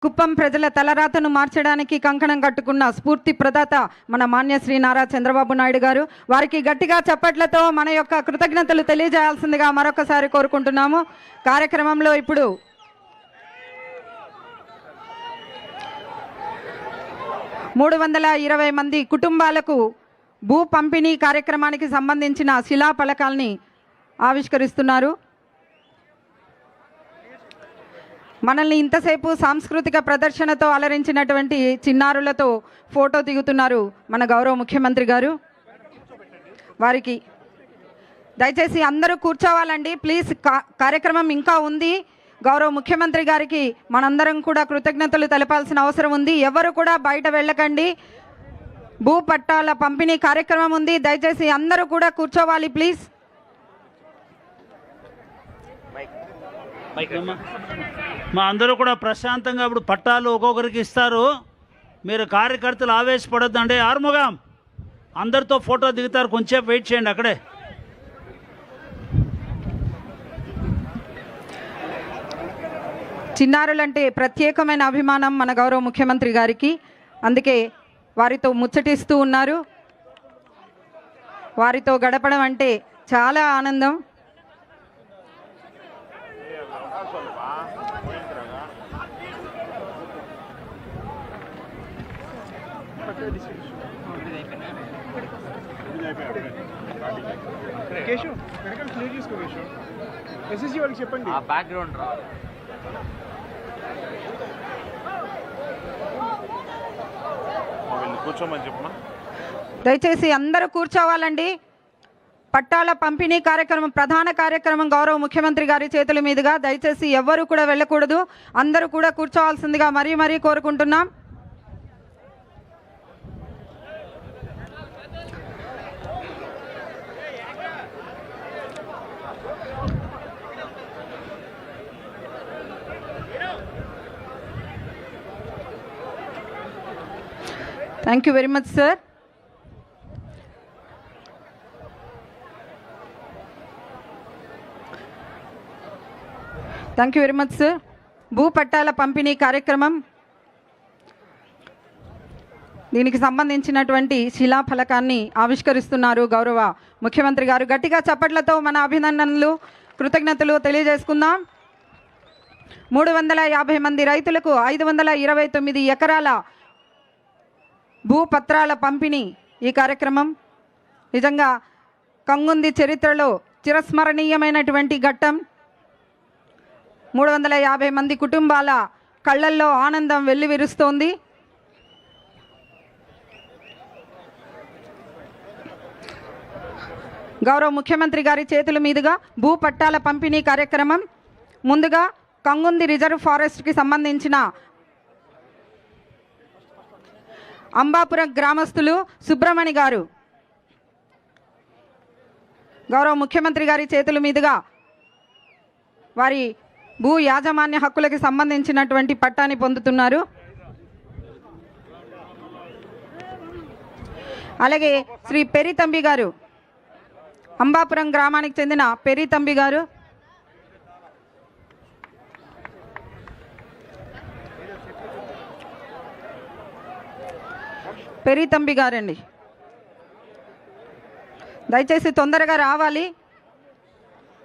కుప్పం ప్రజల తలరాతను మార్చడానికి కంకణం కట్టుకున్న స్ఫూర్తి ప్రదాత మన మాన్య శ్రీ నారా చంద్రబాబు నాయుడు గారు. వారికి గట్టిగా చప్పట్లతో మన యొక్క కృతజ్ఞతలు తెలియజేయాల్సిందిగా మరొకసారి కోరుకుంటున్నాము. కార్యక్రమంలో ఇప్పుడు మూడు 320 మంది కుటుంబాలకు భూ పంపిణీ కార్యక్రమానికి సంబంధించిన శిలాఫలకాల్ని ఆవిష్కరిస్తున్నారు. మనల్ని ఇంతసేపు సాంస్కృతిక ప్రదర్శనతో అలరించినటువంటి చిన్నారులతో ఫోటో దిగుతున్నారు మన గౌరవ ముఖ్యమంత్రి గారు. వారికి దయచేసి అందరూ కూర్చోవాలండి ప్లీజ్. కార్యక్రమం ఇంకా ఉంది. గౌరవ ముఖ్యమంత్రి గారికి మనందరం కూడా కృతజ్ఞతలు తెలపాల్సిన అవసరం ఉంది. ఎవరు కూడా బయట వెళ్ళకండి. భూ పట్టాల పంపిణీ కార్యక్రమం ఉంది. దయచేసి అందరూ కూడా కూర్చోవాలి ప్లీజ్. మా అందరూ కూడా ప్రశాంతంగా ఇప్పుడు పట్టాలు ఒక్కొక్కరికి ఇస్తారు. మీరు కార్యకర్తలు ఆవేశపడొద్దండి. ఆరుముగం అందరితో ఫోటో దిగుతారు, కొంచెం వెయిట్ చేయండి అక్కడే. చిన్నారులంటే ప్రత్యేకమైన అభిమానం మన గౌరవ ముఖ్యమంత్రి గారికి. అందుకే వారితో ముచ్చటిస్తూ ఉన్నారు. వారితో గడపడం అంటే చాలా ఆనందం. చెప్పండి బ్యాక్గ్రౌండ్ రా. కూర్చోమని చెప్పనా. దయచేసి అందరూ కూర్చోవాలండి. పట్టాల పంపిణీ కార్యక్రమం ప్రధాన కార్యక్రమం గౌరవ ముఖ్యమంత్రి గారి చేతుల మీదుగా. దయచేసి ఎవ్వరూ కూడా వెళ్ళకూడదు. అందరూ కూడా కూర్చోవాల్సిందిగా మరీ కోరుకుంటున్నాం. Thank you very much sir. Thank you very much sir. భూ పట్టాల పంపిణీ కార్యక్రమం, దీనికి సంబంధించినటువంటి శిలాఫలకాన్ని ఆవిష్కరిస్తున్నారు గౌరవ ముఖ్యమంత్రి గారు. గట్టిగా చప్పట్లతో మన అభినందనలు కృతజ్ఞతలు తెలియజేసుకుందాం. 350 మంది రైతులకు 529 ఎకరాల భూపత్రాల పంపిణీ ఈ కార్యక్రమం. నిజంగా కంగుంది చరిత్రలో చిరస్మరణీయమైనటువంటి ఘట్టం. 350 మంది కుటుంబాల కళ్ళల్లో ఆనందం వెల్లివిరుస్తోంది. గౌరవ ముఖ్యమంత్రి గారి చేతుల మీదుగా భూ పట్టాల పంపిణీ కార్యక్రమం. ముందుగా కంగుంది రిజర్వ్ ఫారెస్ట్కి సంబంధించిన అంబాపురం గ్రామస్తులు సుబ్రమణి గారు గౌరవ ముఖ్యమంత్రి గారి చేతుల మీదుగా వారి భూ యాజమాన్య హక్కులకి సంబంధించినటువంటి పట్టాన్ని పొందుతున్నారు. అలాగే శ్రీ పెరితంబి గారు, అంబాపురం గ్రామానికి చెందిన పెరితంబి గారు, పెరితంబి గారండి. దయచేసి తొందరగా రావాలి.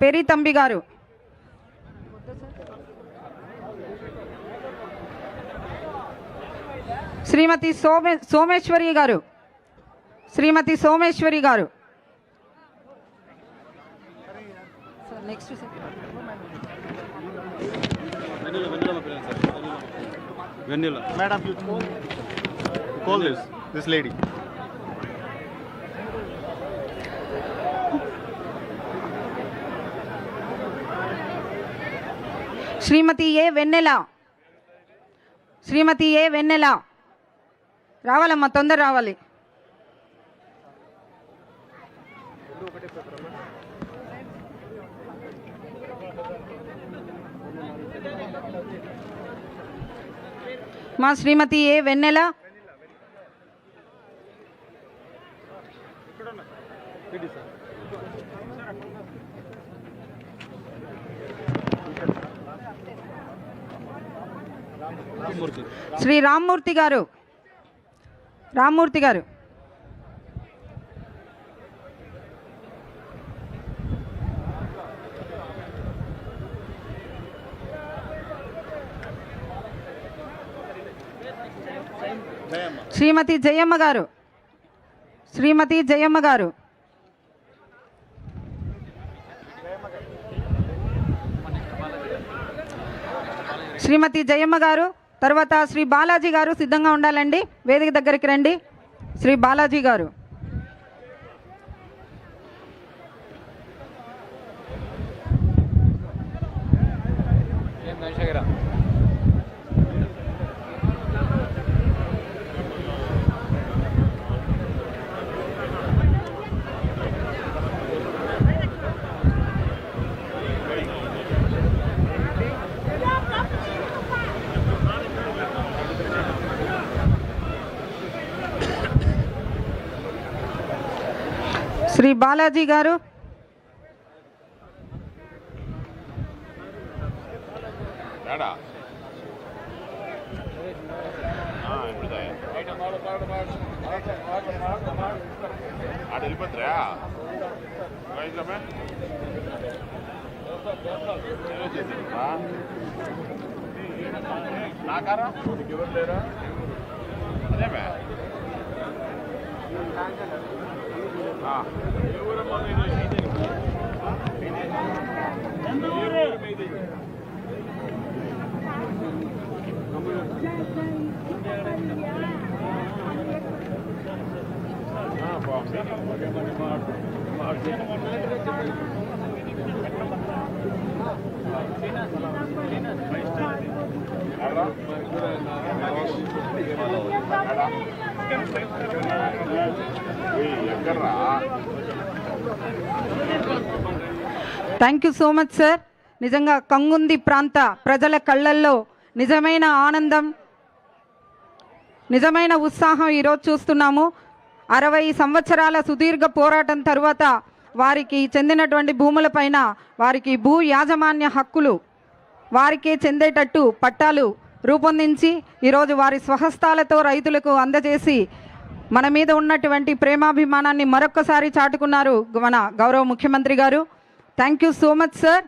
పెరితంబి గారు, శ్రీమతి సోమేశ్వరి గారు, శ్రీమతి సోమేశ్వరి గారు. Next Vennela madam, call this lady. శ్రీమతి ఏ వెన్నెల, శ్రీమతి ఏ వెన్నెల రావాలమ్మా, తొందర రావాలి. మా శ్రీమతి ఏ వెన్నెల. శ్రీ రామ్మూర్తి గారు, రామ్మూర్తి గారు. శ్రీమతి జయమ్మ గారు, శ్రీమతి జయమ్మ గారు. శ్రీమతి జయమ్మ గారు, తర్వాత శ్రీ బాలాజీ గారు సిద్ధంగా ఉండాలండి, వేదిక దగ్గరికి రండి. శ్రీ బాలాజీ గారు. శ్రీ బాలాజీ గారు. Thank you so much sir. నిజంగా కంగుంది ప్రాంత ప్రజల కళ్ళల్లో నిజమైన ఆనందం, నిజమైన ఉత్సాహం ఈరోజు చూస్తున్నాము. 60 సంవత్సరాల సుదీర్ఘ పోరాటం తరువాత వారికి చెందినటువంటి భూములపైన వారికి భూ యాజమాన్య హక్కులు వారికే చెందేటట్టు పట్టాలు రూపొందించి ఈరోజు వారి స్వహస్తాలతో రైతులకు అందజేసి మన మీద ఉన్నటువంటి ప్రేమాభిమానాన్ని మరొక్కసారి చాటుకున్నారు మన గౌరవ ముఖ్యమంత్రి గారు. Thank you so much sir.